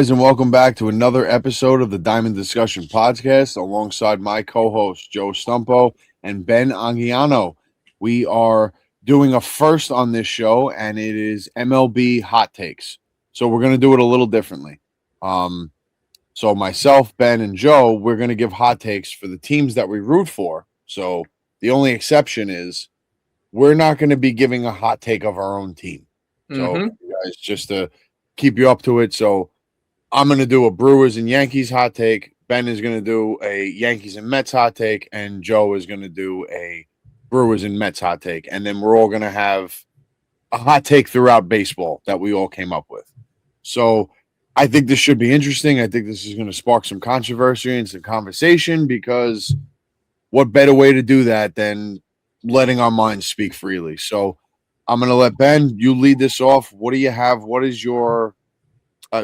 Guys, and welcome back to another episode of the Diamond Discussion Podcast alongside my co-host Joe Stumpo and Ben Angiano. We are doing a first on this show, and it is MLB Hot Takes. So we're going to do it a little differently. So myself, Ben, and Joe, we're going to give hot takes for the teams that we root for. So the only exception is we're not going to be giving a hot take of our own team. So you guys, just to keep you up to it. So I'm going to do a Brewers and Yankees hot take. Ben is going to do a Yankees and Mets hot take. And Joe is going to do a Brewers and Mets hot take. And then we're all going to have a hot take throughout baseball that we all came up with. So I think this should be interesting. I think this is going to spark some controversy and some conversation, because what better way to do that than letting our minds speak freely? So I'm going to let Ben, you lead this off. What do you have? What is your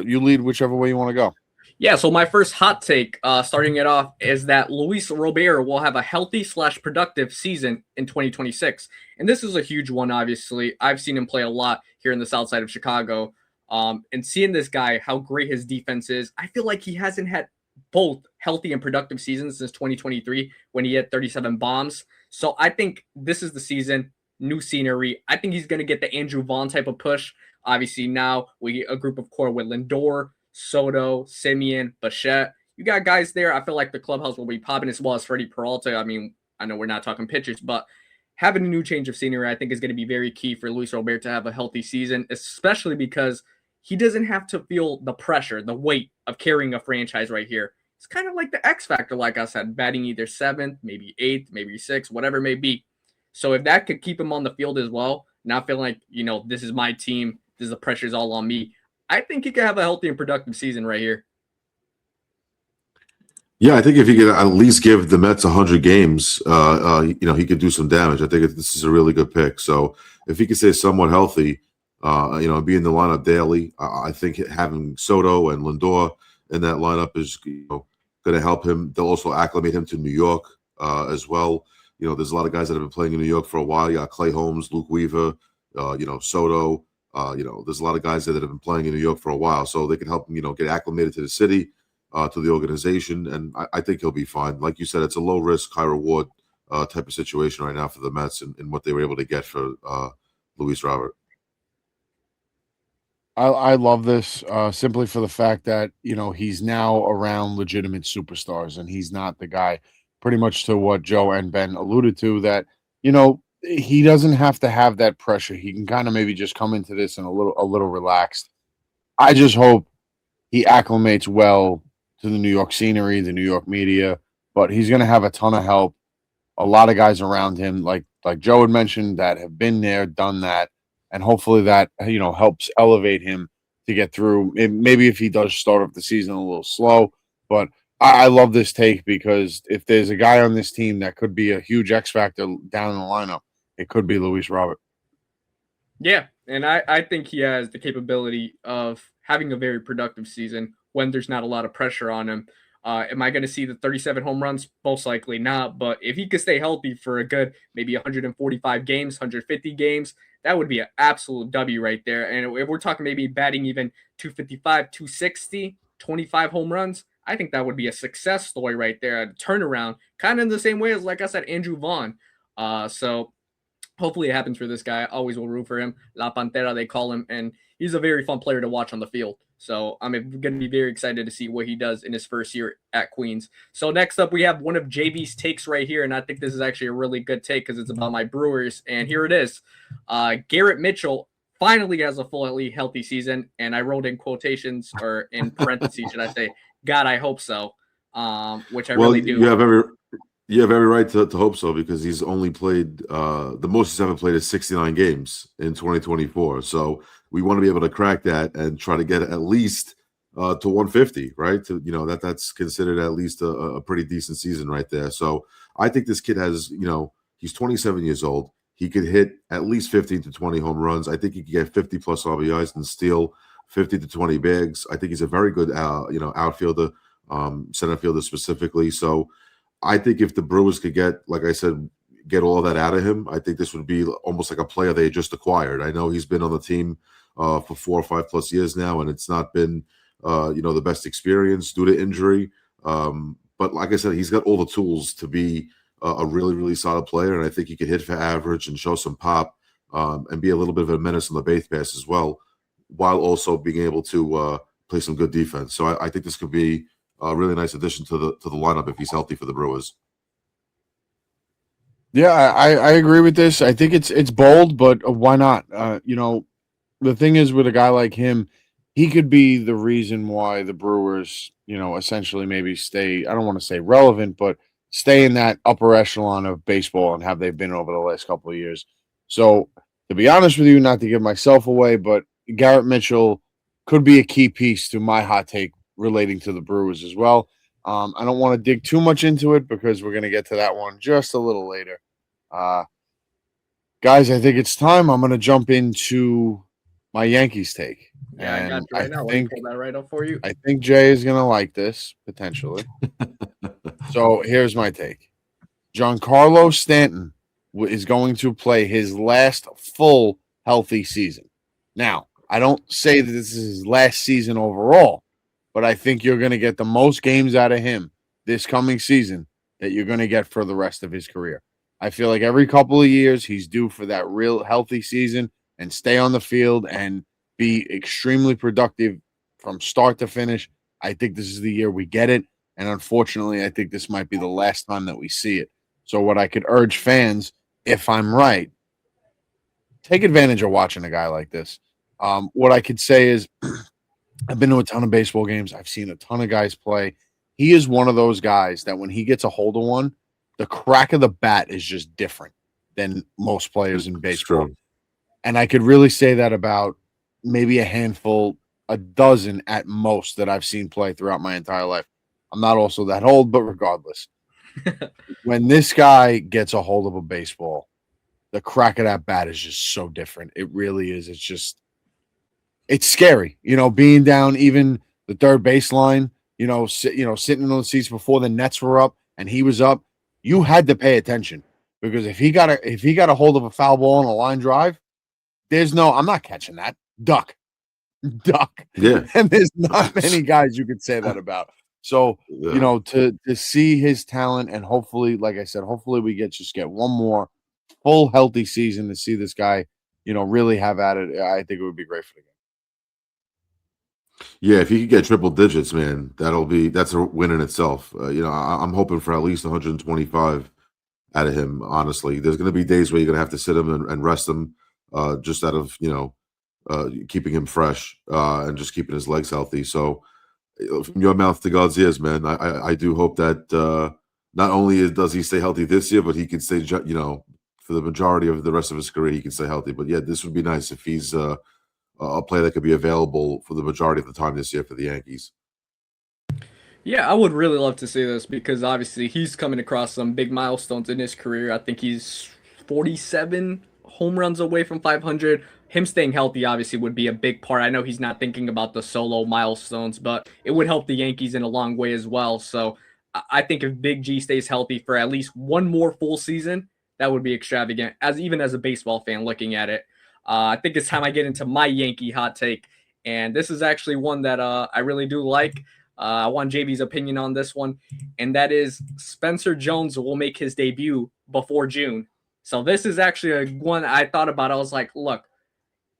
you lead whichever way you want to go. Yeah, so my first hot take, starting it off, is that Luis Robert will have a healthy/productive season in 2026. And this is a huge one, obviously. I've seen him play a lot here in the south side of Chicago. And seeing this guy, how great his defense is, I feel like he hasn't had both healthy and productive seasons since 2023 when he had 37 bombs. So I think this is the season, new scenery. I think he's going to get the Andrew Vaughn type of push. Obviously, now we get a group of core with Lindor, Soto, Simeon, Bichette. You got guys there. I feel like the clubhouse will be popping, as well as Freddie Peralta. I mean, I know we're not talking pitchers, but having a new change of scenery, I think, is going to be very key for Luis Robert to have a healthy season, especially because he doesn't have to feel the pressure, the weight of carrying a franchise right here. It's kind of like the X factor, like I said, batting either seventh, maybe eighth, maybe sixth, whatever it may be. So if that could keep him on the field as well, not feeling like, this is my team, the pressure's all on me, I think he could have a healthy and productive season right here. Yeah, I think if he could at least give the Mets 100 games, he could do some damage. I think this is a really good pick. So if he could stay somewhat healthy, be in the lineup daily, I think having Soto and Lindor in that lineup is going to help him. They'll also acclimate him to New York as well. There's a lot of guys that have been playing in New York for a while. You got Clay Holmes, Luke Weaver, Soto. There's a lot of guys there that have been playing in New York for a while, so they can help him, get acclimated to the city, to the organization, and I think he'll be fine. Like you said, it's a low risk, high reward type of situation right now for the Mets and what they were able to get for Luis Robert. I love this simply for the fact that, he's now around legitimate superstars, and he's not the guy, pretty much to what Joe and Ben alluded to, that, he doesn't have to have that pressure. He can kind of maybe just come into this and a little relaxed. I just hope he acclimates well to the New York scenery, the New York media, but he's going to have a ton of help. A lot of guys around him, like Joe had mentioned, that have been there, done that, and hopefully that, helps elevate him to get through. Maybe if he does start off the season a little slow, but I love this take, because if there's a guy on this team that could be a huge X factor down in the lineup, it could be Luis Robert. Yeah, and I think he has the capability of having a very productive season when there's not a lot of pressure on him. Am I going to see the 37 home runs? Most likely not, but if he could stay healthy for a good maybe 145 games, 150 games, that would be an absolute W right there. And if we're talking maybe batting even 255, 260, 25 home runs, I think that would be a success story right there, a turnaround, kind of in the same way as, like I said, Andrew Vaughn. So hopefully it happens for this guy. I always will root for him. La Pantera, they call him, and he's a very fun player to watch on the field. So I'm going to be very excited to see what he does in his first year at Queens. So next up, we have one of JB's takes right here, and I think this is actually a really good take because it's about my Brewers, and here it is. Garrett Mitchell finally has a fully healthy season, and I wrote in quotations, or in parentheses, should I say, God, I hope so, which I really do. You have every right to hope so, because he's only played the most he's ever played is 69 games in 2024. So we want to be able to crack that and try to get at least to 150, right? That's considered at least a pretty decent season right there. So I think this kid has, he's 27 years old. He could hit at least 15 to 20 home runs. I think he could get 50 plus RBIs and steal 50 to 20 bags. I think he's a very good, outfielder, center fielder specifically. So I think if the Brewers could get all that out of him, I think this would be almost like a player they just acquired. I know he's been on the team for 4 or 5 plus years now, and it's not been the best experience due to injury. But like I said, he's got all the tools to be a really, really solid player, and I think he could hit for average and show some pop, and be a little bit of a menace on the base pass as well, while also being able to play some good defense. So I think this could be a really nice addition to the lineup if he's healthy for the Brewers. Yeah, I agree with this. I think it's bold, but why not? The thing is with a guy like him, he could be the reason why the Brewers, essentially maybe stay, I don't want to say relevant, but stay in that upper echelon of baseball and have they been over the last couple of years. So to be honest with you, not to give myself away, but Garrett Mitchell could be a key piece to my hot take relating to the Brewers as well. I don't want to dig too much into it because we're going to get to that one just a little later. Guys, I think it's time. I'm going to jump into my Yankees take. Yeah, I got you right now. Let me pull that right up for you. I think Jay is going to like this, potentially. So here's my take. Giancarlo Stanton is going to play his last full healthy season. Now, I don't say that this is his last season overall, but I think you're going to get the most games out of him this coming season that you're going to get for the rest of his career. I feel like every couple of years he's due for that real healthy season and stay on the field and be extremely productive from start to finish. I think this is the year we get it. And unfortunately, I think this might be the last time that we see it. So what I could urge fans, if I'm right, take advantage of watching a guy like this. What I could say is I've been to a ton of baseball games. I've seen a ton of guys play. He is one of those guys that when he gets a hold of one, the crack of the bat is just different than most players in baseball. And I could really say that about maybe a handful, a dozen at most that I've seen play throughout my entire life. I'm not also that old, but regardless, when this guy gets a hold of a baseball, the crack of that bat is just so different. It really is. It's scary, being down even the third baseline, sitting on the seats before the nets were up and he was up. You had to pay attention because if he got a hold of a foul ball on a line drive, I'm not catching that. Duck. Yeah. And there's not many guys you could say that about. So, to see his talent and hopefully, like I said, hopefully we get one more full healthy season to see this guy, really have at it. I think it would be great for the game. Yeah, if he could get triple digits, man, that's a win in itself. I'm hoping for at least 125 out of him. Honestly, there's going to be days where you're going to have to sit him and rest him, just out of keeping him fresh and just keeping his legs healthy. So, from your mouth to God's ears, man, I do hope that not only does he stay healthy this year, but he can stay, for the majority of the rest of his career, he can stay healthy. But yeah, this would be nice if he's a player that could be available for the majority of the time this year for the Yankees. Yeah, I would really love to see this because obviously he's coming across some big milestones in his career. I think he's 47 home runs away from 500. Him staying healthy obviously would be a big part. I know he's not thinking about the solo milestones, but it would help the Yankees in a long way as well. So I think if Big G stays healthy for at least one more full season, that would be extravagant, even as a baseball fan looking at it. I think it's time I get into my Yankee hot take. And this is actually one that I really do like. I want JB's opinion on this one. And that is Spencer Jones will make his debut before June. So this is actually a one I thought about. I was like, look,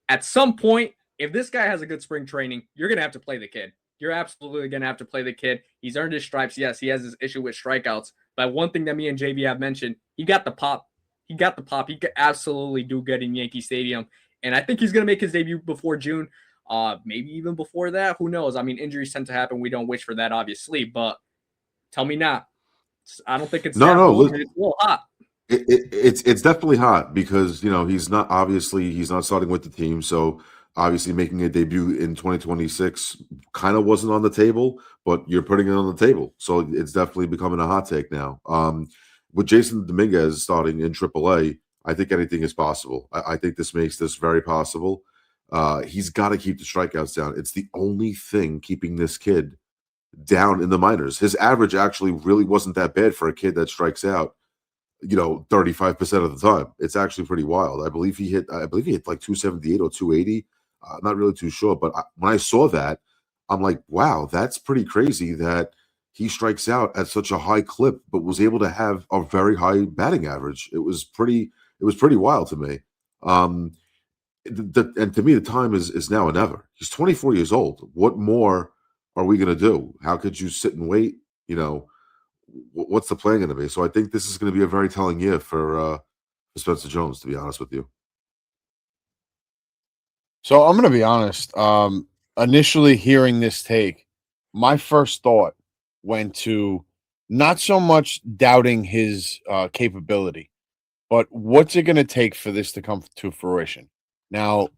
at some point, if this guy has a good spring training, you're going to have to play the kid. You're absolutely going to have to play the kid. He's earned his stripes. Yes, he has his issue with strikeouts. But one thing that me and JB have mentioned, he got the pop. He could absolutely do good in Yankee Stadium. And I think he's going to make his debut before June. Maybe even before that. Who knows? I mean, injuries tend to happen. We don't wish for that, obviously. But tell me not. I don't think it's no. It's a little hot. It's definitely hot because he's not starting with the team, so obviously making a debut in 2026 kind of wasn't on the table, but you're putting it on the table, so it's definitely becoming a hot take now. With Jason Dominguez starting in AAA, I think anything is possible. I think this makes this very possible. He's got to keep the strikeouts down. It's the only thing keeping this kid down in the minors. His average actually really wasn't that bad for a kid that strikes out 35% of the time. It's actually pretty wild. I believe he hit like 278 or 280. I'm not really too sure, but when I saw that, I'm like, wow, that's pretty crazy that he strikes out at such a high clip, but was able to have a very high batting average. It was pretty wild to me. Um, and to me, the time is now or never. He's 24 years old. What more are we going to do? How could you sit and wait? You know, what's the plan going to be? So I think this is going to be a very telling year for Spencer Jones, to be honest with you. So I'm going to be honest. Initially hearing this take, my first thought went to not so much doubting his capability, but what's it going to take for this to come to fruition? Now,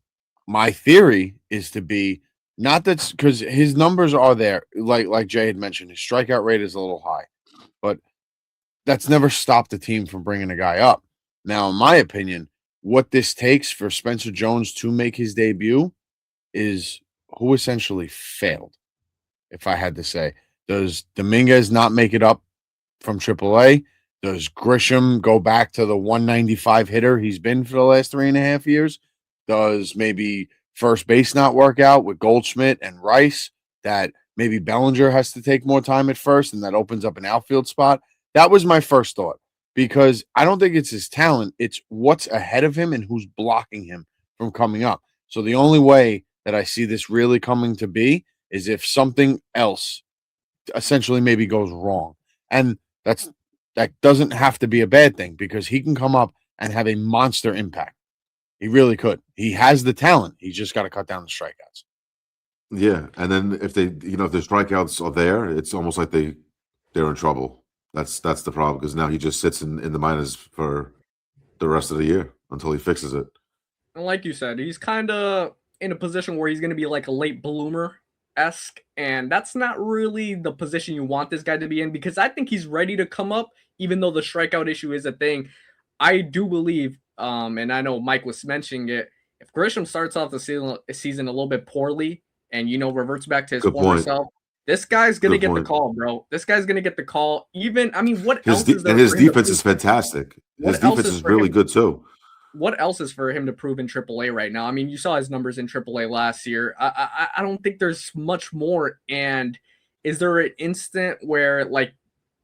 my theory is to be not that because his numbers are there, like Jay had mentioned, his strikeout rate is a little high, but that's never stopped the team from bringing a guy up. Now, in my opinion, what this takes for Spencer Jones to make his debut is who essentially failed. If I had to say, does Dominguez not make it up from AAA? Does Grisham go back to the 195 hitter he's been for the last 3.5 years? Does maybe first base not work out with Goldschmidt and Rice? That maybe Bellinger has to take more time at first and that opens up an outfield spot? That was my first thought because I don't think it's his talent. It's what's ahead of him and who's blocking him from coming up. So the only way that I see this really coming to be is if something else essentially maybe goes wrong. And that doesn't have to be a bad thing because he can come up and have a monster impact. He really could. He has the talent. He's just got to cut down the strikeouts. Yeah, and then if the strikeouts are there, it's almost like they're in trouble. That's the problem because now he just sits in the minors for the rest of the year until he fixes it. And like you said, he's kind of in a position where he's going to be like a late bloomer-esque, and that's not really the position you want this guy to be in because I think he's ready to come up, even though the strikeout issue is a thing. I do believe, and I know Mike was mentioning it, if Grisham starts off the season a little bit poorly and, reverts back to his former self, this guy's going to get the call, bro. This guy's going to get the call. What else is there? And his defense is fantastic. His defense is really good, too. What else is for him to prove in AAA right now? I mean, you saw his numbers in AAA last year. I don't think there's much more. And is there an instant where, like,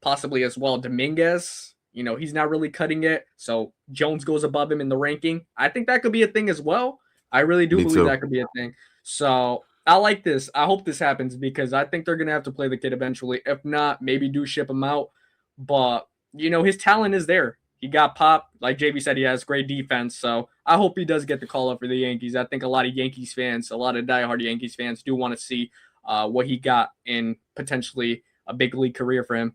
possibly as well, Dominguez, he's not really cutting it. So Jones goes above him in the ranking. I think that could be a thing as well. I really do believe that could be a thing. So I like this. I hope this happens because I think they're going to have to play the kid eventually. If not, maybe do ship him out. But, his talent is there. He got popped. Like JV said, he has great defense. So I hope he does get the call up for the Yankees. I think a lot of Yankees fans, a lot of diehard Yankees fans do want to see what he got in potentially a big league career for him.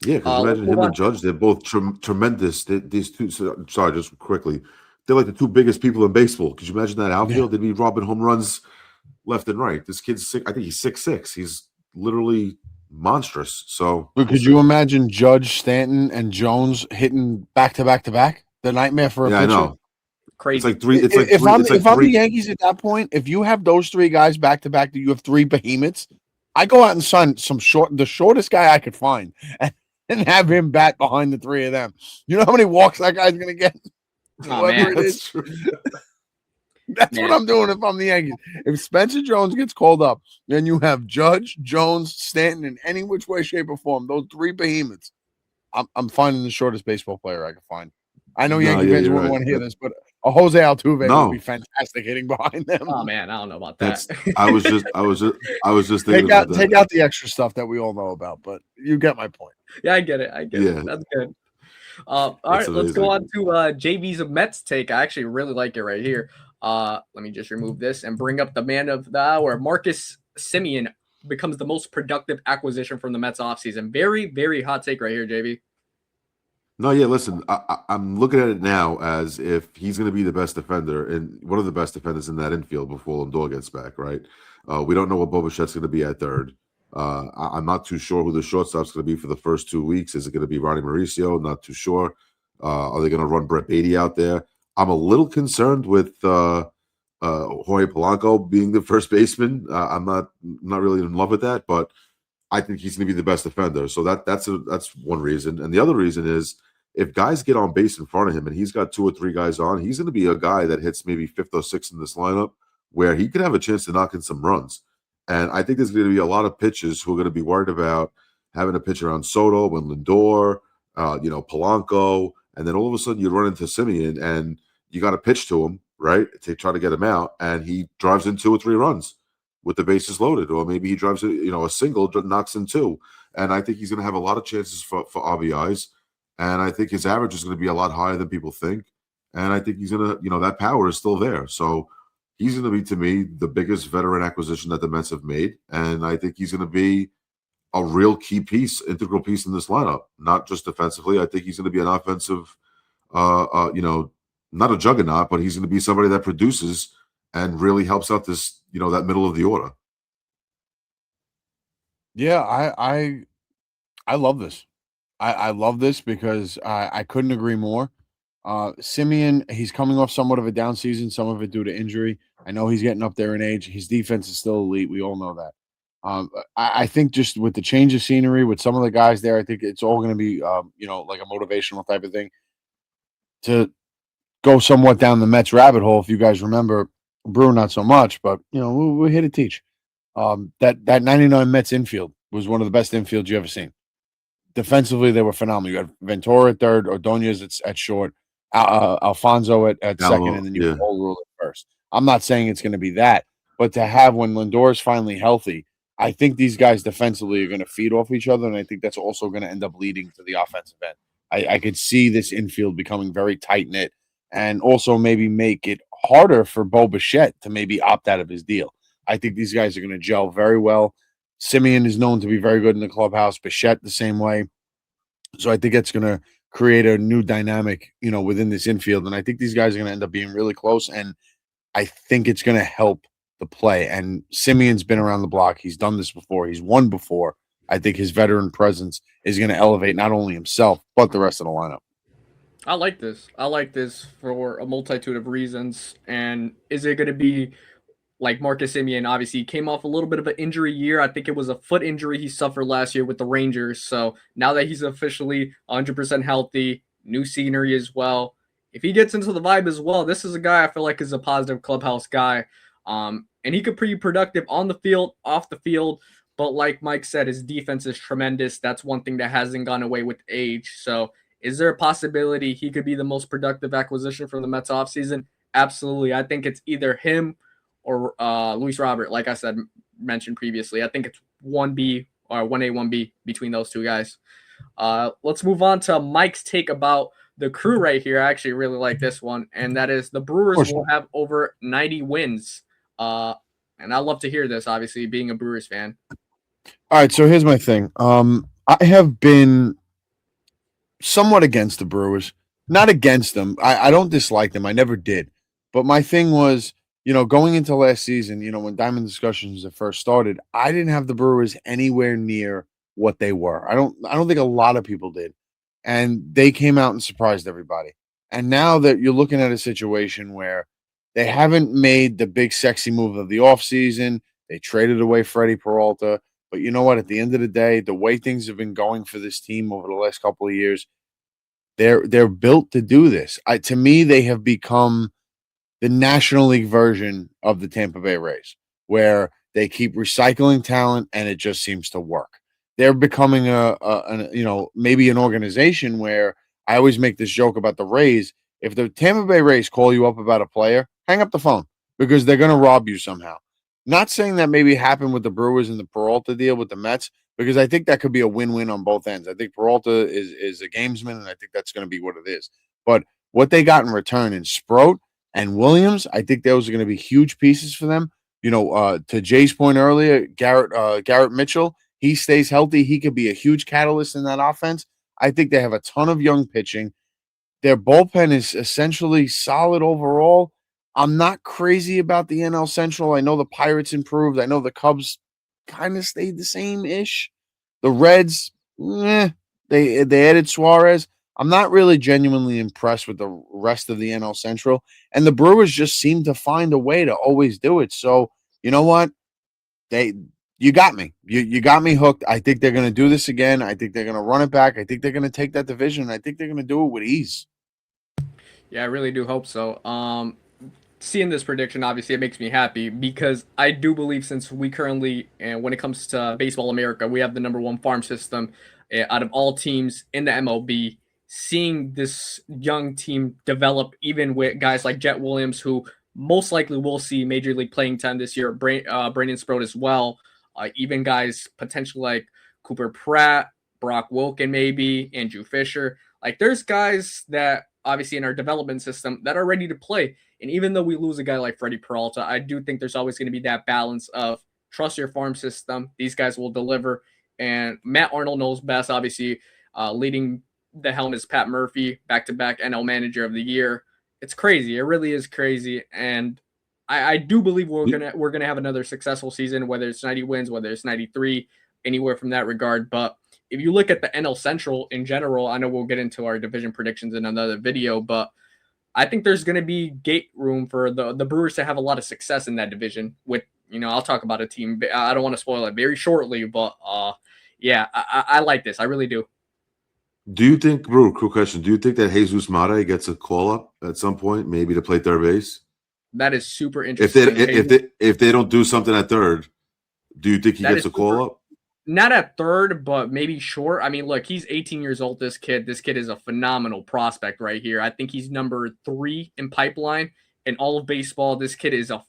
Yeah, because imagine him and Judge. They're both tremendous. These two, sorry, just quickly. They're like the two biggest people in baseball. Could you imagine that outfield? They'd be robbing home runs left and right. This kid's sick. I think he's 6'6". He's literally monstrous. So could you imagine Judge, Stanton, and Jones hitting back to back to back? The nightmare for a pitcher. I know. Crazy. It's like three. It's like if I'm the Yankees at that point, if you have those three guys back to back, you have three behemoths. I go out and sign the shortest guy I could find, and have him bat behind the three of them. You know how many walks that guy's gonna get? Oh, man. That's what I'm doing if I'm the Yankees. If Spencer Jones gets called up, then you have Judge, Jones, Stanton in any which way, shape, or form. Those three behemoths. I'm finding the shortest baseball player I can find. I know Yankee fans wouldn't want to hear this, but a Jose Altuve would be fantastic hitting behind them. Oh man, I don't know about that. I was just thinking take out the extra stuff that we all know about, but you get my point. Yeah, I get it. That's good. All right, let's go on to JV's Mets take. I actually really like it right here. Let me just remove this and bring up the man of the hour. Marcus Semien becomes the most productive acquisition from the Mets offseason. Very, very hot take right here, JV. No, yeah, listen, I'm looking at it now as if he's going to be the best defender and one of the best defenders in that infield before Lindor gets back, right? We don't know what Bobichet's going to be at third. I'm not too sure who the shortstop's going to be for the first 2 weeks. Is it going to be Ronnie Mauricio? Not too sure. Are they going to run Brett Beatty out there? I'm a little concerned with Jorge Polanco being the first baseman. I'm not really in love with that, but I think he's going to be the best defender. So that's one reason. And the other reason is if guys get on base in front of him and he's got 2 or 3 guys on, he's going to be a guy that hits maybe 5th or 6th in this lineup where he could have a chance to knock in some runs. And I think there's going to be a lot of pitchers who are going to be worried about having a pitcher on Soto and Lindor, Polanco, and then all of a sudden you run into Simeon and you got to pitch to him, right, to try to get him out, and he drives in 2 or 3 runs with the bases loaded, or maybe he drives a single, knocks in 2, and I think he's going to have a lot of chances for RBIs, and I think his average is going to be a lot higher than people think, and I think he's going to, that power is still there, so. He's going to be, to me, the biggest veteran acquisition that the Mets have made, and I think he's going to be a real key piece, integral piece in this lineup. Not just defensively. I think he's going to be an offensive, not a juggernaut, but he's going to be somebody that produces and really helps out this, that middle of the order. Yeah, I love this. I love this because I couldn't agree more. Simeon, he's coming off somewhat of a down season, some of it due to injury. I know he's getting up there in age. His defense is still elite. We all know that. I think just with the change of scenery, with some of the guys there, I think it's all going to be, like a motivational type of thing to go somewhat down the Mets rabbit hole. If you guys remember, Brewer, not so much, but we're here to teach. That 99 Mets infield was one of the best infields you ever seen. Defensively, they were phenomenal. You had Ventura at third, Ordonez at short, Alfonso at second, and then you have Old Rule at first. I'm not saying it's going to be that, but to have when Lindor is finally healthy, I think these guys defensively are going to feed off each other, and I think that's also going to end up leading to the offensive end. I could see this infield becoming very tight-knit and also maybe make it harder for Bo Bichette to maybe opt out of his deal. I think these guys are going to gel very well. Simeon is known to be very good in the clubhouse. Bichette the same way. So I think it's going to create a new dynamic, within this infield. And I think these guys are going to end up being really close. And I think it's going to help the play. And Simeon's been around the block. He's done this before. He's won before. I think his veteran presence is going to elevate not only himself, but the rest of the lineup. I like this. I like this for a multitude of reasons. And is it going to be like Marcus Simeon? Obviously, he came off a little bit of an injury year. I think it was a foot injury he suffered last year with the Rangers. So now that he's officially 100% healthy, new scenery as well. If he gets into the vibe as well, this is a guy I feel like is a positive clubhouse guy. And he could be productive on the field, off the field. But like Mike said, his defense is tremendous. That's one thing that hasn't gone away with age. So is there a possibility he could be the most productive acquisition from the Mets offseason? Absolutely. I think it's either him or Luis Robert, like I said, mentioned previously. I think it's 1B or 1A, 1B between those two guys. Let's move on to Mike's take about the crew right here. I actually really like this one, and that is the Brewers will have over 90 wins. And I love to hear this, obviously, being a Brewers fan. All right, so here's my thing. I have been somewhat against the Brewers. Not against them. I don't dislike them. I never did. But my thing was, going into last season, when Diamond Discussions first started, I didn't have the Brewers anywhere near what they were. I don't think a lot of people did. And they came out and surprised everybody. And now that you're looking at a situation where they haven't made the big sexy move of the offseason, they traded away Freddie Peralta. But you know what? At the end of the day, the way things have been going for this team over the last couple of years, they're built to do this. To me, they have become the National League version of the Tampa Bay Rays, where they keep recycling talent and it just seems to work. They're becoming maybe an organization where I always make this joke about the Rays. If the Tampa Bay Rays call you up about a player, hang up the phone because they're going to rob you somehow. Not saying that maybe happened with the Brewers and the Peralta deal with the Mets, because I think that could be a win-win on both ends. I think Peralta is a gamesman, and I think that's going to be what it is. But what they got in return in Sproat and Williams, I think those are going to be huge pieces for them. To Jay's point earlier, Garrett Mitchell, he stays healthy. He could be a huge catalyst in that offense. I think they have a ton of young pitching. Their bullpen is essentially solid overall. I'm not crazy about the NL Central. I know the Pirates improved. I know the Cubs kind of stayed the same-ish. The Reds, they added Suarez. I'm not really genuinely impressed with the rest of the NL Central. And the Brewers just seem to find a way to always do it. So, you know what? You got me. You got me hooked. I think they're going to do this again. I think they're going to run it back. I think they're going to take that division. I think they're going to do it with ease. Yeah, I really do hope so. seeing this prediction, obviously, it makes me happy because I do believe since we currently, and when it comes to Baseball America, we have the number one farm system out of all teams in the MLB. Seeing this young team develop, even with guys like Jet Williams, who most likely will see major league playing time this year, Brandon Sproat as well, even guys potentially like Cooper Pratt, Brock Wilken, maybe Andrew Fisher. Like, there's guys that obviously in our development system that are ready to play. And even though we lose a guy like Freddie Peralta, I do think there's always going to be that balance of trust your farm system. These guys will deliver. And Matt Arnold knows best, obviously, leading the helm is Pat Murphy, back-to-back NL Manager of the Year. It's crazy. It really is crazy. And I do believe we're gonna have another successful season, whether it's 90 wins, whether it's 93, anywhere from that regard. But if you look at the NL Central in general, I know we'll get into our division predictions in another video, but I think there's going to be gate room for the Brewers to have a lot of success in that division. With, I'll talk about a team. I don't want to spoil it very shortly, but yeah, I like this. I really do. Do you think, bro, quick question, do you think that Jesus Mate gets a call up at some point, maybe to play third base? That is super interesting. If they don't do something at third, do you think he gets a call up? Not at third, but maybe short. I mean, look, he's 18 years old, this kid. This kid is a phenomenal prospect right here. I think he's number 3 in pipeline in all of baseball. This kid is a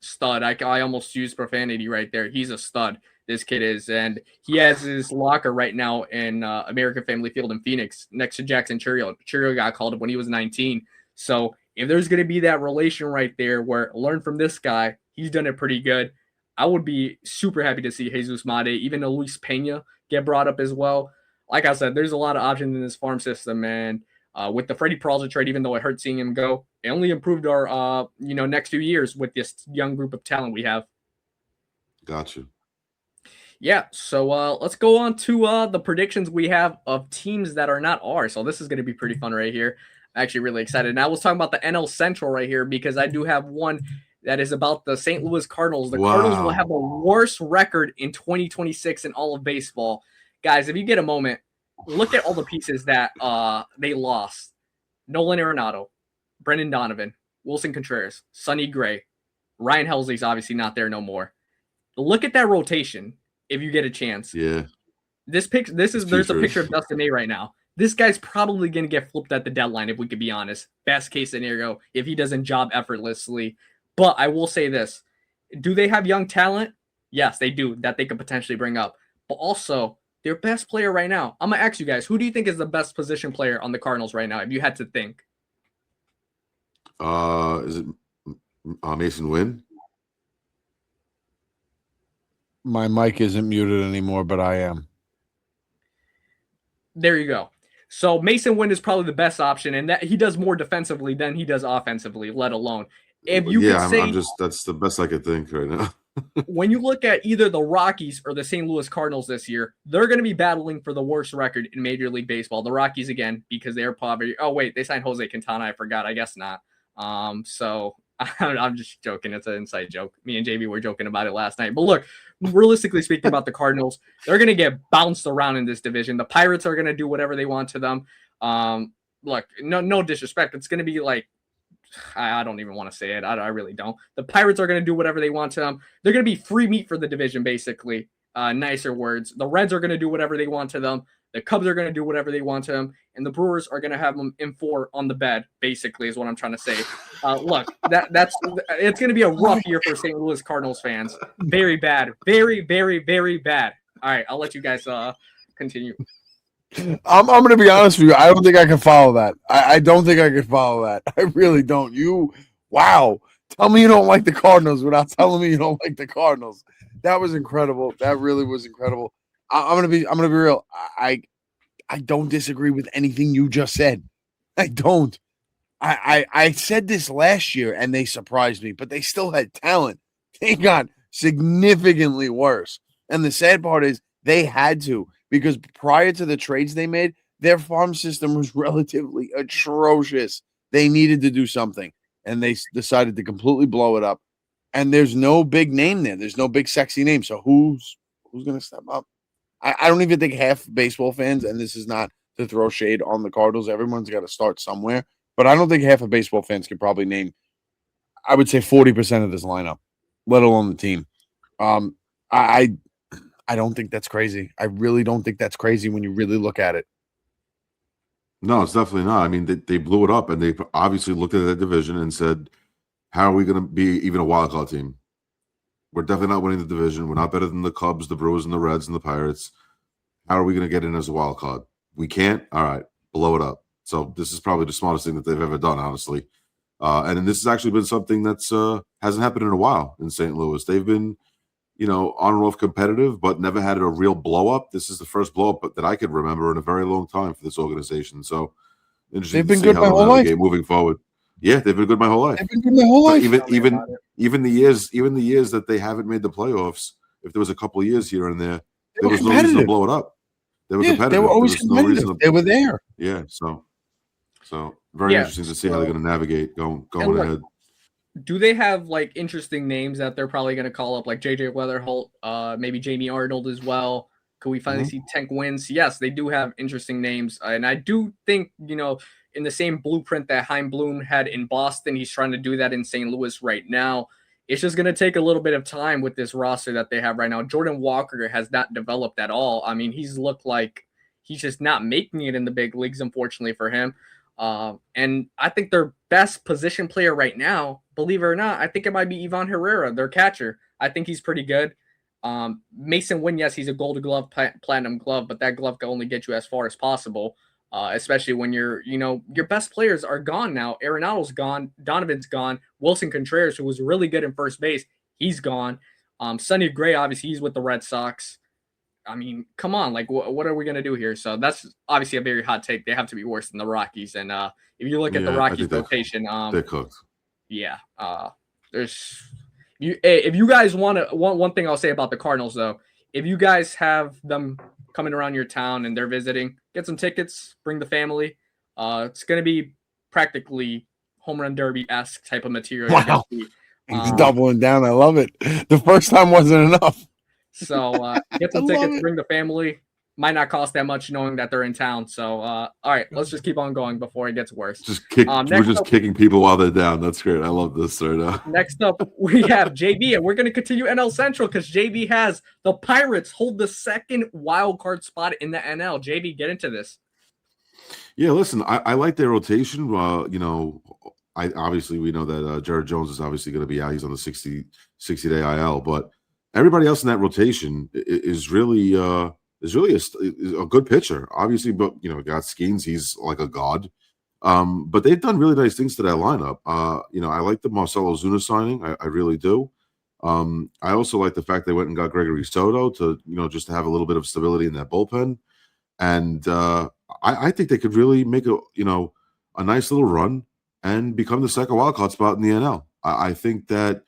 stud. I almost used profanity right there. He's a stud, this kid is. And he has his locker right now in American Family Field in Phoenix next to Jackson Churriel. Churriel got called up when he was 19. So if there's going to be that relation right there where learn from this guy, he's done it pretty good. I would be super happy to see Jesus Mate, even Luis Pena get brought up as well. Like I said, there's a lot of options in this farm system, and with the Freddie Peralta trade, even though it hurt seeing him go, it only improved our next few years with this young group of talent we have. Gotcha. Yeah, so let's go on to the predictions we have of teams that are not ours. So this is going to be pretty fun right here. I'm actually really excited. Now I was talking about the NL Central right here because I do have one that is about the St. Louis Cardinals. The Cardinals will have the worst record in 2026 in all of baseball. Guys, if you get a moment, look at all the pieces that they lost. Nolan Arenado, Brendan Donovan, Wilson Contreras, Sonny Gray, Ryan Helsley's obviously not there no more. Look at that rotation if you get a chance. Yeah. There's a picture of Dustin May right now. This guy's probably going to get flipped at the deadline, if we could be honest. Best case scenario, if he doesn't job effortlessly. But I will say this. Do they have young talent? Yes, they do, that they could potentially bring up. But also, their best player right now. I'm going to ask you guys, who do you think is the best position player on the Cardinals right now, if you had to think? Is it Mason Wynn? My mic isn't muted anymore, but I am. There you go. So Mason Wynn is probably the best option, and that he does more defensively than he does offensively, let alone. If you that's the best I could think right now. When you look at either the Rockies or the St. Louis Cardinals this year, they're going to be battling for the worst record in Major League Baseball. The Rockies, again, because they're poverty. Oh, wait, they signed Jose Quintana. I forgot. I guess not. So I'm just joking. It's an inside joke. Me and JB were joking about it last night. But look, realistically speaking about the Cardinals, they're going to get bounced around in this division. The Pirates are going to do whatever they want to them. Look, no disrespect. It's going to be like, I don't even want to say it. I really don't. The Pirates are going to do whatever they want to them. They're going to be free meat for the division, basically. Nicer words. The Reds are going to do whatever they want to them. The Cubs are going to do whatever they want to them. And the Brewers are going to have them in 4 on the bed, basically, is what I'm trying to say. Look, it's going to be a rough year for St. Louis Cardinals fans. Very bad. Very, very, very bad. All right, I'll let you guys continue. I'm going to be honest with you. I don't think I can follow that. I don't think I can follow that. I really don't. Wow. Tell me you don't like the Cardinals without telling me you don't like the Cardinals. That was incredible. That really was incredible. I'm gonna be real. I don't disagree with anything you just said. I don't. I said this last year and they surprised me, but they still had talent. They got significantly worse. And the sad part is they had to, because prior to the trades they made, their farm system was relatively atrocious. They needed to do something, and they decided to completely blow it up. And there's no big name there. There's no big sexy name. So who's going to step up? I don't even think half baseball fans, and this is not to throw shade on the Cardinals. Everyone's got to start somewhere. But I don't think half of baseball fans can probably name I would say 40% of this lineup, let alone the team. I don't think that's crazy. I really don't think that's crazy when you really look at it. No, it's definitely not. I mean, they blew it up, and they obviously looked at that division and said, how are we going to be even a wild card team? We're definitely not winning the division. We're not better than the Cubs, the Brewers, and the Reds and the Pirates. How are we going to get in as a wild card? We can't? All right, blow it up. So this is probably the smartest thing that they've ever done, honestly. And then this has actually been something that's hasn't happened in a while in St. Louis. They've been, on and off competitive, but never had a real blow up. This is the first blow up that I could remember in a very long time for this organization. So interesting They've been to see good how my they'll whole life. navigate moving forward. Yeah, they've been good my whole life. They've been good my whole life. Even the years that they haven't made the playoffs, if there was a couple of years here and there was no reason to blow it up. They were competitive. They were always competitive. They were there. Yeah, so very interesting to see how they're going to navigate going ahead. Do they have like interesting names that they're probably going to call up, like JJ Weatherholt, maybe Jamie Arnold as well? Could we finally see Tank Wins? Yes, they do have interesting names, and I do think in the same blueprint that Chaim Bloom had in Boston, he's trying to do that in St. Louis right now. It's just going to take a little bit of time with this roster that they have right now. Jordan Walker has not developed at all. I mean, he's looked like he's just not making it in the big leagues, unfortunately for him. And I think their best position player right now, believe it or not, I think it might be Ivan Herrera, their catcher. I think he's pretty good. Mason Wynn, yes, he's a Gold Glove, Platinum Glove, but that glove can only get you as far as possible. Especially when your best players are gone now. Arenado's gone, Donovan's gone, Wilson Contreras, who was really good in first base, he's gone. Sonny Gray, obviously, he's with the Red Sox. I mean, come on, like what are we gonna do here? So that's obviously a very hot take. They have to be worse than the Rockies. And if you look at the Rockies rotation, they're cooked. Yeah, there's if you guys want one thing I'll say about the Cardinals though, if you guys have them coming around your town and they're visiting, get some tickets, bring the family. It's going to be practically home run derby-esque type of material. Wow. He's doubling down. I love it. The first time wasn't enough. So get some tickets, bring the family. Might not cost that much knowing that they're in town. So, all right, let's just keep on going before it gets worse. We're just kicking people while they're down. That's great. I love this right now. Next up, we have JB, and we're going to continue NL Central because JB has the Pirates hold the second wild card spot in the NL. JB, get into this. Yeah, listen, I like their rotation. Obviously we know that Jared Jones is obviously going to be out. He's on the 60-day IL, but everybody else in that rotation is really a good pitcher, obviously, but got Skeens, he's like a god. But they've done really nice things to that lineup. I like the Marcell Ozuna signing. I really do. I also like the fact they went and got Gregory Soto to, just to have a little bit of stability in that bullpen. And I think they could really make a nice little run and become the second wild card spot in the NL. I think that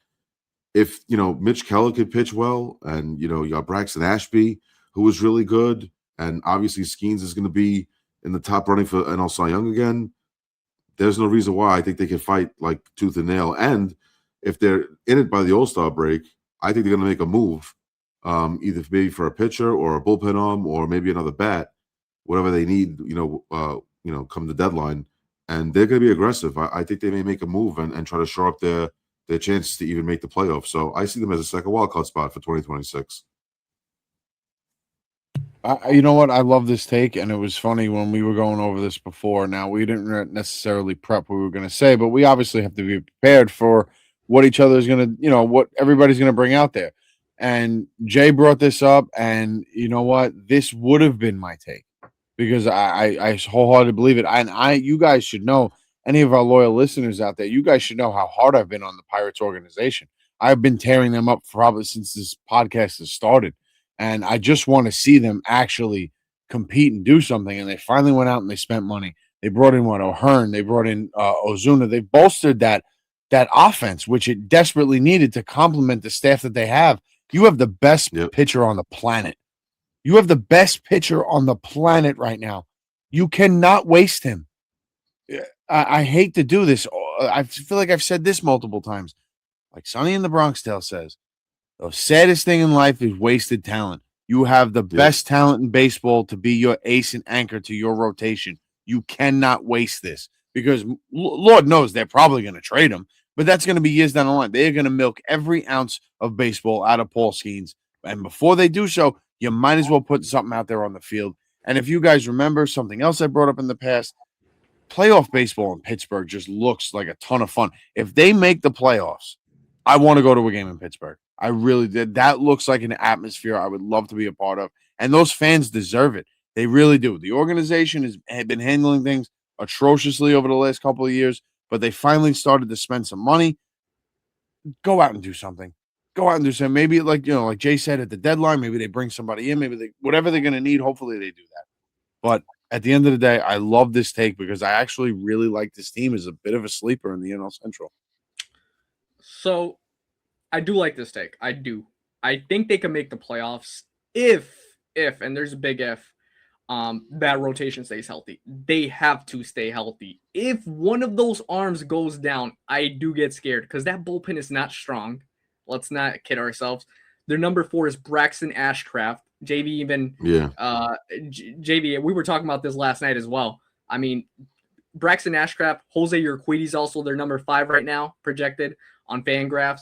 if, Mitch Keller could pitch well and, you got Braxton Ashby, who was really good, and obviously Skeens is going to be in the top running for NL Cy Young again, there's no reason why I think they can fight like tooth and nail. And if they're in it by the All-Star break, I think they're going to make a move, either maybe for a pitcher or a bullpen arm or maybe another bat, whatever they need, come the deadline. And they're going to be aggressive. I think they may make a move and try to shore up their chances to even make the playoffs. So I see them as a second wild card spot for 2026. You know what? I love this take, and it was funny when we were going over this before. Now, we didn't necessarily prep what we were going to say, but we obviously have to be prepared for what each other is going to, what everybody's going to bring out there. And Jay brought this up, and you know what? This would have been my take because I wholeheartedly believe it. And you guys should know, any of our loyal listeners out there, you guys should know how hard I've been on the Pirates organization. I've been tearing them up probably since this podcast has started. And I just want to see them actually compete and do something. And they finally went out and they spent money. They brought in O'Hearn. They brought in Ozuna. They bolstered that offense, which it desperately needed to complement the staff that they have. You have the best pitcher on the planet. You have the best pitcher on the planet right now. You cannot waste him. I hate to do this. I feel like I've said this multiple times. Like Sonny in the Bronx Tale says, the saddest thing in life is wasted talent. You have the best talent in baseball to be your ace and anchor to your rotation. You cannot waste this because Lord knows they're probably going to trade him. But that's going to be years down the line. They are going to milk every ounce of baseball out of Paul Skeens. And before they do so, you might as well put something out there on the field. And if you guys remember something else I brought up in the past, playoff baseball in Pittsburgh just looks like a ton of fun. If they make the playoffs, I want to go to a game in Pittsburgh. I really did. That looks like an atmosphere I would love to be a part of. And those fans deserve it. They really do. The organization had been handling things atrociously over the last couple of years, but they finally started to spend some money. Go out and do something. Go out and do something. Maybe like Jay said at the deadline, maybe they bring somebody in. Maybe whatever they're going to need. Hopefully they do that. But at the end of the day, I love this take because I actually really like this team as a bit of a sleeper in the NL Central. So I do like this take. I do. I think they can make the playoffs if, and there's a big if, that rotation stays healthy. They have to stay healthy. If one of those arms goes down, I do get scared because that bullpen is not strong. Let's not kid ourselves. Their number 4 is Braxton Ashcraft. JV, we were talking about this last night as well. I mean, Braxton Ashcraft, Jose Urquidy's also their number 5 right now, projected on Fangraphs.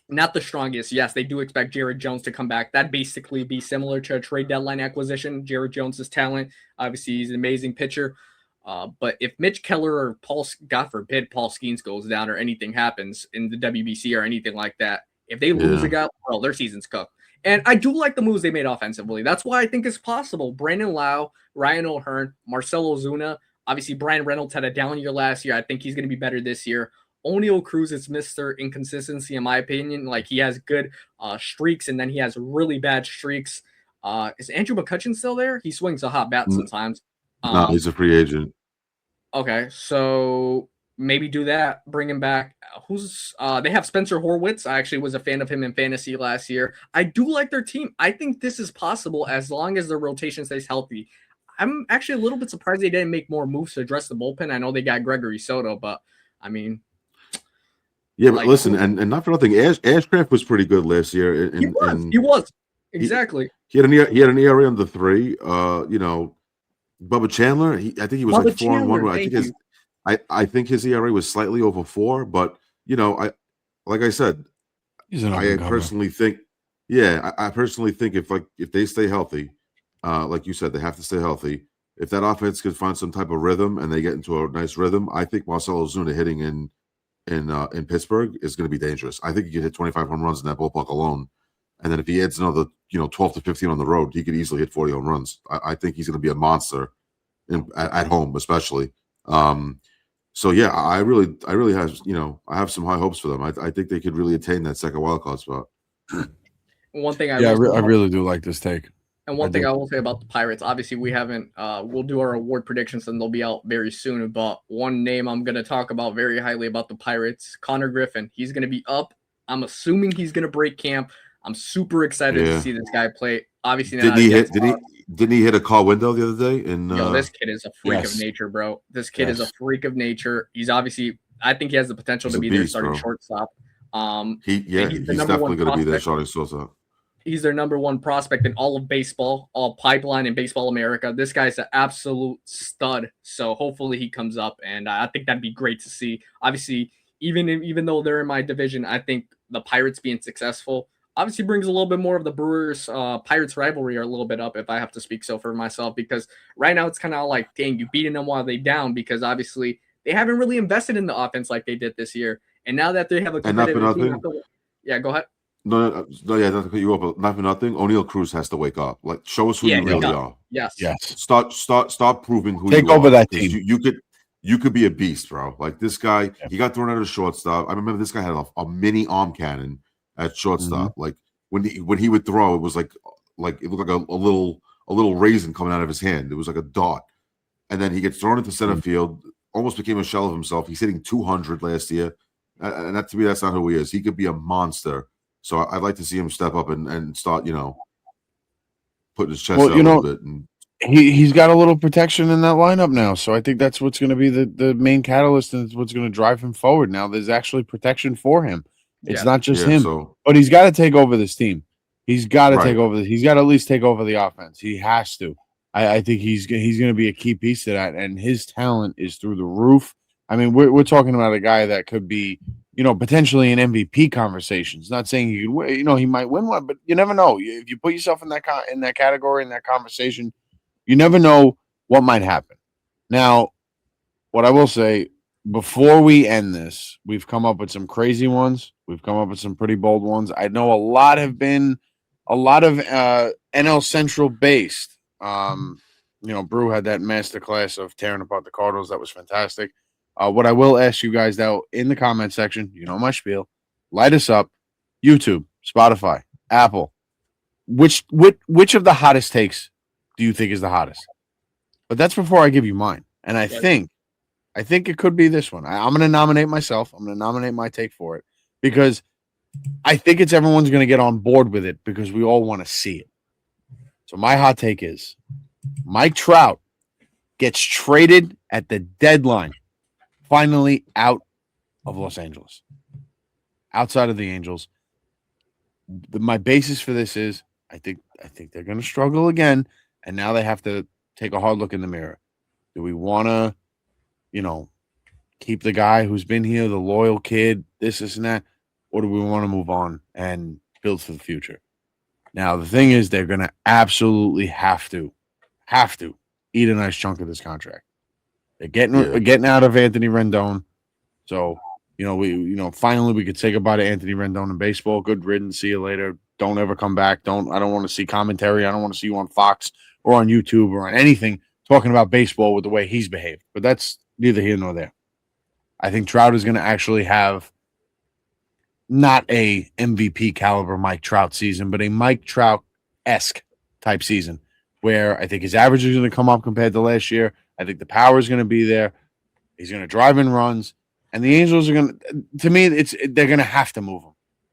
Not the strongest. Yes, they do expect Jared Jones to come back. That'd basically be similar to a trade deadline acquisition. Jared Jones's talent, obviously, he's an amazing pitcher. But if Mitch Keller or God forbid, Paul Skeens goes down or anything happens in the WBC or anything like that, if they lose a guy, well, their season's cooked. And I do like the moves they made offensively. That's why I think it's possible. Brandon Lau, Ryan O'Hearn, Marcelo Ozuna. Obviously, Brian Reynolds had a down year last year. I think he's going to be better this year. O'Neal Cruz is Mr. Inconsistency, in my opinion. Like, he has good streaks, and then he has really bad streaks. Is Andrew McCutcheon still there? He swings a hot bat sometimes. No, he's a free agent. Okay, so maybe do that. Bring him back. They have Spencer Horwitz. I actually was a fan of him in fantasy last year. I do like their team. I think this is possible as long as their rotation stays healthy. I'm actually a little bit surprised they didn't make more moves to address the bullpen. I know they got Gregory Soto, but I mean, yeah, but listen, and not for nothing, Ashcraft was pretty good last year. He was exactly. He had an ERA under 3. Bubba Chandler, I think he was Bubba like 4-1. I think his ERA was slightly over 4, but like I said, I personally think if they stay healthy, like you said, they have to stay healthy. If that offense could find some type of rhythm and they get into a nice rhythm, I think Marcelo Ozuna hitting in Pittsburgh is going to be dangerous. I think he could hit 25 home runs in that ballpark alone. And then if he adds another, 12 to 15 on the road, he could easily hit 40 home runs. I think he's going to be a monster at home, especially. So yeah, I really have, I have some high hopes for them. I think they could really attain that second wildcard spot. One thing I really do like this take. And one thing I will say about the Pirates, obviously we haven't, we'll do our award predictions and they'll be out very soon. But one name I'm going to talk about very highly about the Pirates, Connor Griffin. He's going to be up. I'm assuming he's going to break camp. I'm super excited to see this guy play. Obviously, didn't he hit a car window the other day? This kid is a freak of nature, bro. This kid is a freak of nature. He's obviously, I think he has the potential to be their starting shortstop. He's definitely going to be their starting shortstop. He's their number 1 prospect in all of baseball, all pipeline in Baseball America. This guy's an absolute stud. So hopefully he comes up, and I think that'd be great to see. Obviously, even though they're in my division, I think the Pirates being successful obviously brings a little bit more of the Brewers Pirates rivalry a little bit up, if I have to speak so for myself, because right now it's kind of like, dang, you beating them while they down, because obviously they haven't really invested in the offense like they did this year. And now that they have a competitive team, yeah, go ahead. No, yeah, not to cut you off, but not for nothing. O'Neal Cruz has to wake up. Like, show us who you really are. Yes. Start proving who you are. Take over that team. You could be a beast, bro. Like this guy, he got thrown out of shortstop. I remember this guy had a mini arm cannon at shortstop. Mm-hmm. Like when he would throw, it was like it looked like a little raisin coming out of his hand. It was like a dart. And then he gets thrown into center field, almost became a shell of himself. He's hitting 200 last year. And that, to me, that's not who he is. He could be a monster. So I'd like to see him step up and start, putting his chest out a little bit. And he's got a little protection in that lineup now. So I think that's what's going to be the main catalyst, and it's what's going to drive him forward. Now there's actually protection for him. It's not just him, but he's got to take over this team. He's got to take over. He's got to at least take over the offense. He has to. I think he's going to be a key piece to that, and his talent is through the roof. I mean, we're talking about a guy that could be, potentially in MVP conversations. Not saying he could win, he might win one, but you never know. If you put yourself in that in that category, in that conversation, you never know what might happen. Now, what I will say before we end this, we've come up with some crazy ones. We've come up with some pretty bold ones. I know a lot have been a lot of NL Central based. Brew had that masterclass of tearing apart the Cardinals. That was fantastic. What I will ask you guys though in the comment section, my spiel, light us up. YouTube, Spotify, Apple. Which of the hottest takes do you think is the hottest? But that's before I give you mine. And I think it could be this one. I'm going to nominate myself. I'm going to nominate my take for it because I think it's everyone's going to get on board with it because we all want to see it. So my hot take is Mike Trout gets traded at the deadline, finally out of Los Angeles, outside of the Angels. My basis for this is I think they're going to struggle again, and now they have to take a hard look in the mirror. Do we want to, keep the guy who's been here, the loyal kid, this and that, or do we want to move on and build for the future? Now, the thing is, they're going to absolutely have to eat a nice chunk of this contract. They're getting out of Anthony Rendon. So, finally we could say goodbye to Anthony Rendon in baseball. Good riddance. See you later. Don't ever come back. I don't want to see commentary. I don't want to see you on Fox or on YouTube or on anything talking about baseball with the way he's behaved. But that's neither here nor there. I think Trout is going to actually have not a MVP caliber Mike Trout season, but a Mike Trout-esque type season where I think his average is going to come up compared to last year. I think the power is going to be there. He's going to drive in runs. And the Angels are going to me, they're going to have to move him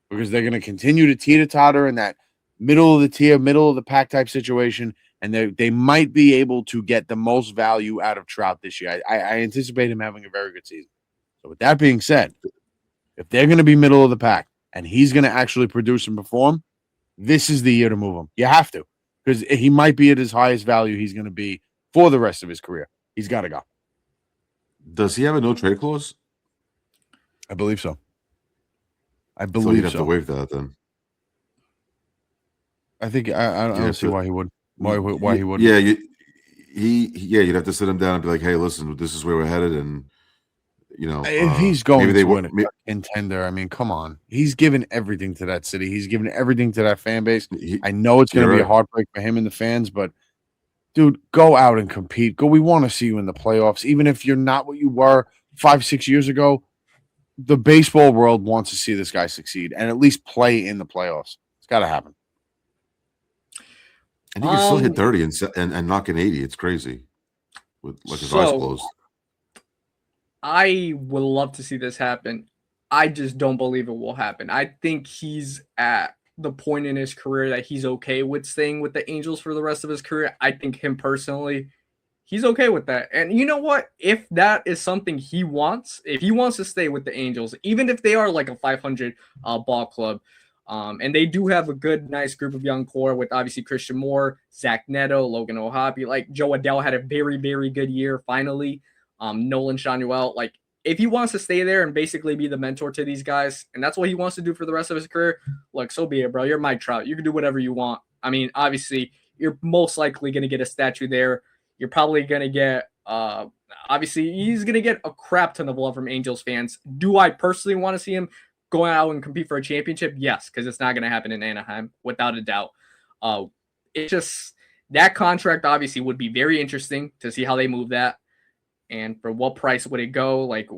because they're going to continue to teeter-totter in that middle of the tier, middle of the pack type situation. And they might be able to get the most value out of Trout this year. I anticipate him having a very good season. So with that being said, if they're going to be middle of the pack and he's going to actually produce and perform, this is the year to move him. You have to because he might be at his highest value he's going to be for the rest of his career. He's got to go. Does he have a no trade clause? I believe so. So he'd have to waive that then. I think I don't see why he would. Why he would? Yeah, you'd have to sit him down and be like, "Hey, listen, this is where we're headed," and if he's going to win a contender, I mean, come on, he's given everything to that city. He's given everything to that fan base. I know it's going to be a heartbreak for him and the fans, but dude, go out and compete. We want to see you in the playoffs, even if you're not what you were 5-6 years ago. The baseball world wants to see this guy succeed and at least play in the playoffs. It's got to happen. And he can still hit 30 and knock an 80. It's crazy with his eyes closed. I would love to see this happen. I just don't believe it will happen. I think he's at the point in his career that he's okay with staying with the Angels for the rest of his career. I think him personally, he's okay with that. And you know what? If that is something he wants, if he wants to stay with the Angels, even if they are like a 500 ball club, and they do have a good, nice group of young core with obviously Christian Moore, Zach Neto, Logan O'Hoppe. Like Joe Adell had a very, very good year finally. Nolan Shanuel, like if he wants to stay there and basically be the mentor to these guys, and that's what he wants to do for the rest of his career, look, so be it, bro. You're Mike Trout. You can do whatever you want. I mean, obviously, you're most likely going to get a statue there. You're probably going to get, obviously, he's going to get a crap ton of love from Angels fans. Do I personally want to see him going out and compete for a championship? Yes, because it's not going to happen in Anaheim, without a doubt. It's just that contract obviously would be very interesting to see how they move that. And for what price would it go? Like,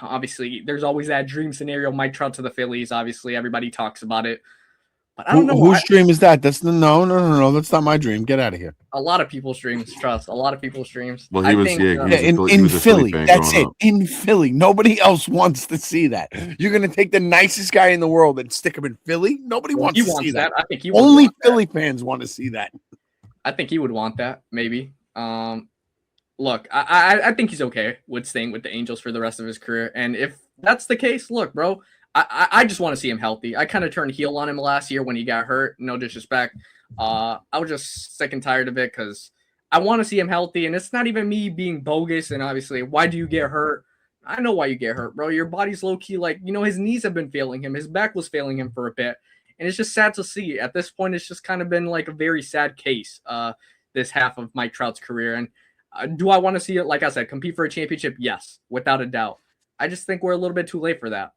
obviously, there's always that dream scenario. Mike Trout to the Phillies. Obviously, everybody talks about it. But I don't know. Whose dream is that? That's no. That's not my dream. Get out of here. A lot of people's dreams, trust. A lot of people's dreams. Well, he was in Philly. That's it. In Philly. Nobody else wants to see that. You're going to take the nicest guy in the world and stick him in Philly? Nobody wants to see that. I think only Philly fans want to see that. I think he would want that, maybe. Look, I think he's okay with staying with the Angels for the rest of his career. And if that's the case, look, bro, I just want to see him healthy. I kind of turned heel on him last year when he got hurt. No disrespect. I was just sick and tired of it because I want to see him healthy. And it's not even me being bogus. And obviously, why do you get hurt? I know why you get hurt, bro. Your body's low key like, his knees have been failing him. His back was failing him for a bit. And it's just sad to see. At this point, it's just kind of been like a very sad case this half of Mike Trout's career. And do I want to see it, like I said, compete for a championship? Yes, without a doubt. I just think we're a little bit too late for that.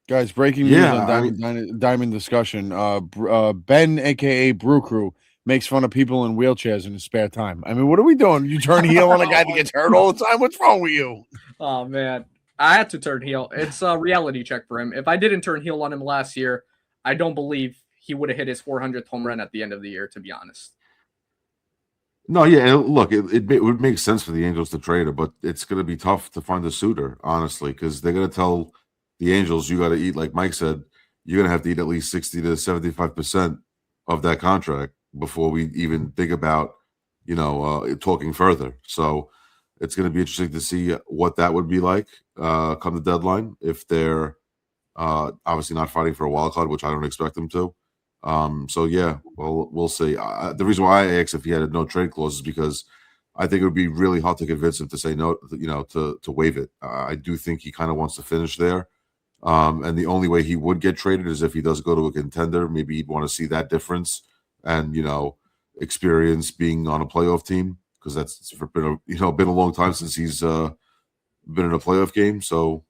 Guys, breaking news on Diamond Discussion. Ben, a.k.a. Brew Crew, makes fun of people in wheelchairs in his spare time. I mean, what are we doing? You turn heel on a guy that gets hurt all the time? What's wrong with you? Oh, man. I had to turn heel. It's a reality check for him. If I didn't turn heel on him last year, I don't believe he would have hit his 400th home run at the end of the year, to be honest. No, yeah, look, it would make sense for the Angels to trade her, but it's going to be tough to find a suitor, honestly, because they're going to tell the Angels, you got to eat, like Mike said, you're going to have to eat at least 60 to 75% of that contract before we even think about, talking further. So it's going to be interesting to see what that would be like come the deadline if they're obviously not fighting for a wild card, which I don't expect them to. So yeah, well, we'll see. The reason why I asked if he had a no trade clause is because I think it would be really hard to convince him to say no, to waive it. I do think he kind of wants to finish there. And the only way he would get traded is if he does go to a contender. Maybe he'd want to see that difference and, experience being on a playoff team, because that's been a long time since he's been in a playoff game. So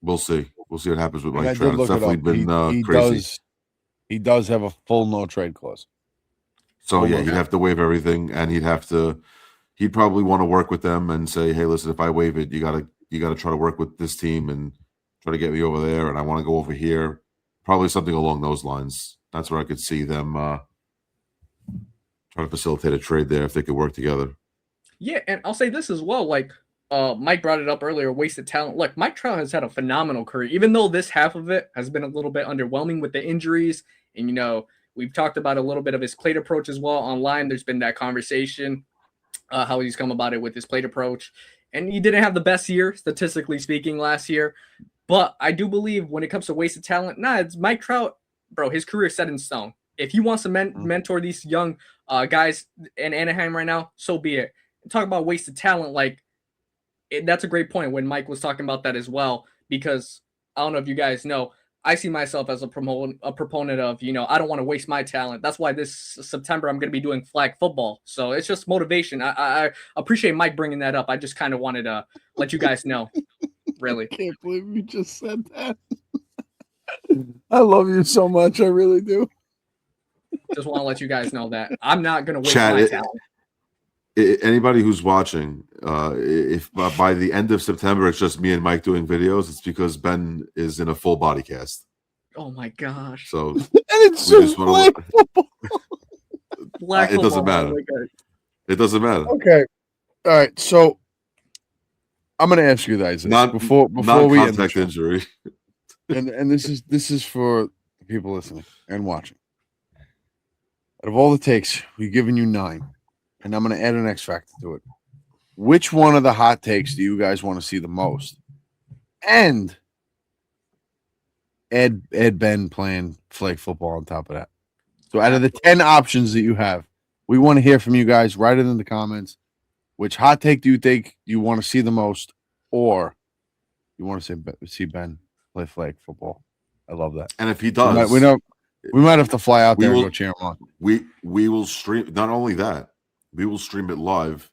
we'll see. We'll see what happens with Mike Trout. It's definitely been crazy. He does have a full no trade clause. So yeah, he'd have to waive everything, and he'd probably want to work with them and say, hey, listen, if I waive it, you gotta try to work with this team and try to get me over there, and I want to go over here. Probably something along those lines. That's where I could see them trying to facilitate a trade there if they could work together. Yeah, and I'll say this as well. Like Mike brought it up earlier, wasted talent. Look, Mike Trout has had a phenomenal career, even though this half of it has been a little bit underwhelming with the injuries. And, we've talked about a little bit of his plate approach as well online. There's been that conversation, how he's come about it with his plate approach. And he didn't have the best year, statistically speaking, last year. But I do believe when it comes to wasted talent, it's Mike Trout, bro, his career is set in stone. If he wants to mentor these young guys in Anaheim right now, so be it. Talk about wasted talent, that's a great point when Mike was talking about that as well, because I don't know if you guys know, I see myself as a proponent of, I don't want to waste my talent. That's why this September I'm going to be doing flag football. So it's just motivation. I appreciate Mike bringing that up. I just kind of wanted to let you guys know. Really. I can't believe you just said that. I love you so much. I really do. Just want to let you guys know that I'm not going to waste my talent. Anybody who's watching, if by the end of September it's just me and Mike doing videos, it's because Ben is in a full body cast. Oh my gosh! So and it's just flag football. It doesn't matter. It doesn't matter. Okay, all right. So I'm going to ask you guys this before we end the show. Injury, and this is for the people listening and watching. Out of all the takes, we've given you 9. And I'm going to add an X factor to it. Which one of the hot takes do you guys want to see the most? And add Ben playing flag football on top of that. So out of the 10 options that you have, we want to hear from you guys. Write it in the comments. Which hot take do you think you want to see the most? Or you want to see Ben play flag football? I love that. And if he does, we might have to fly out there and go cheer him on. We will stream. Not only that, we will stream it live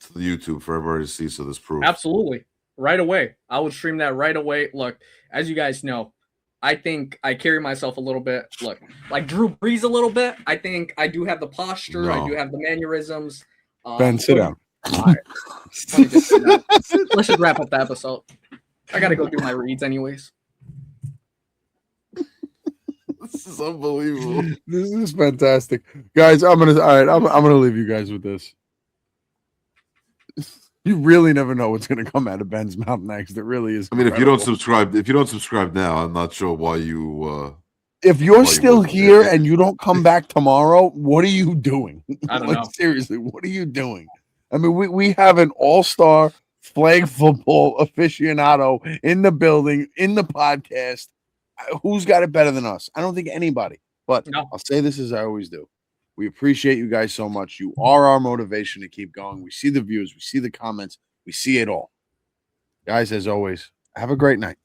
to the YouTube for everybody to see. So this proves. Absolutely. Right away. I would stream that right away. Look, as you guys know, I think I carry myself a little bit. Look, like Drew Brees a little bit. I think I do have the posture. No. I do have the mannerisms. Ben, sit down. All right. Let's just wrap up the episode. I got to go do my reads anyways. This is unbelievable. This is fantastic, guys. I'm gonna leave you guys with this. You really never know what's gonna come out of Ben's mouth next. It really is. I mean, if you don't subscribe now, I'm not sure why you. If you're still here and you don't come back tomorrow, what are you doing? I don't know. Seriously, what are you doing? I mean, we have an all-star flag football aficionado in the building, in the podcast. Who's got it better than us? I don't think anybody. But no. I'll say this as I always do. We appreciate you guys so much. You are our motivation to keep going. We see the views, we see the comments, we see it all. Guys, as always, have a great night.